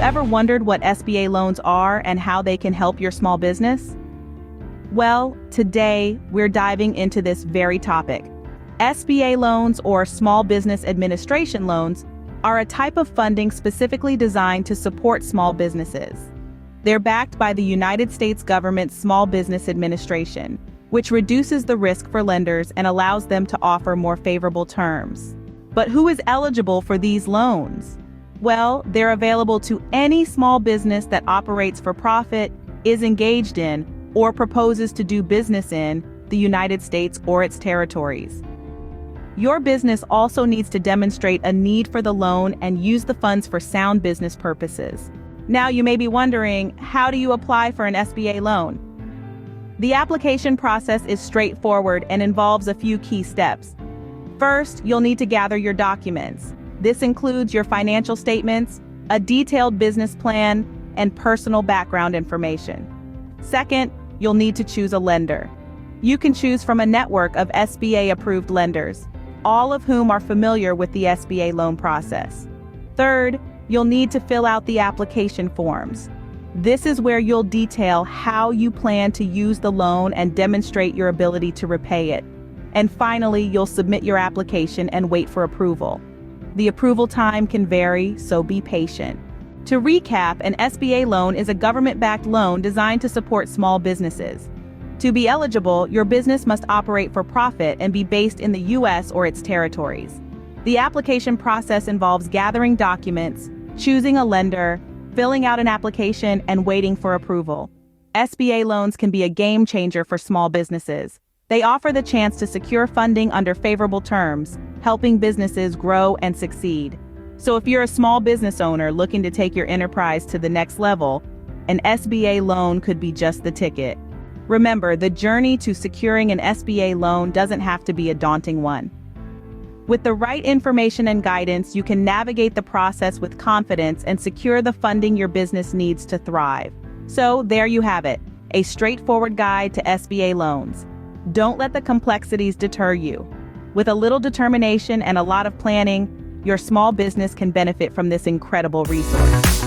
ever wondered what SBA loans are and how they can help your small business? Well, today we're diving into this very topic. SBA loans, or Small Business Administration loans, are a type of funding specifically designed to support small businesses. They're backed by the United States government's Small Business Administration, which reduces the risk for lenders and allows them to offer more favorable terms. But who is eligible for these loans? Well, they're available to any small business that operates for profit, is engaged in, or proposes to do business in the United States or its territories. Your business also needs to demonstrate a need for the loan and use the funds for sound business purposes. Now you may be wondering, how do you apply for an SBA loan? The application process is straightforward and involves a few key steps. First, you'll need to gather your documents. This includes your financial statements, a detailed business plan, and personal background information. Second, you'll need to choose a lender. You can choose from a network of SBA-approved lenders, all of whom are familiar with the SBA loan process. Third, you'll need to fill out the application forms. This is where you'll detail how you plan to use the loan and demonstrate your ability to repay it. And finally, you'll submit your application and wait for approval. The approval time can vary, so be patient. To recap, an SBA loan is a government-backed loan designed to support small businesses. To be eligible, your business must operate for profit and be based in the U.S. or its territories. The application process involves gathering documents, choosing a lender, filling out an application, and waiting for approval. SBA loans can be a game changer for small businesses. They offer the chance to secure funding under favorable terms, helping businesses grow and succeed. So if you're a small business owner looking to take your enterprise to the next level, an SBA loan could be just the ticket. Remember, the journey to securing an SBA loan doesn't have to be a daunting one. With the right information and guidance, you can navigate the process with confidence and secure the funding your business needs to thrive. So there you have it, a straightforward guide to SBA loans. Don't let the complexities deter you. With a little determination and a lot of planning, your small business can benefit from this incredible resource.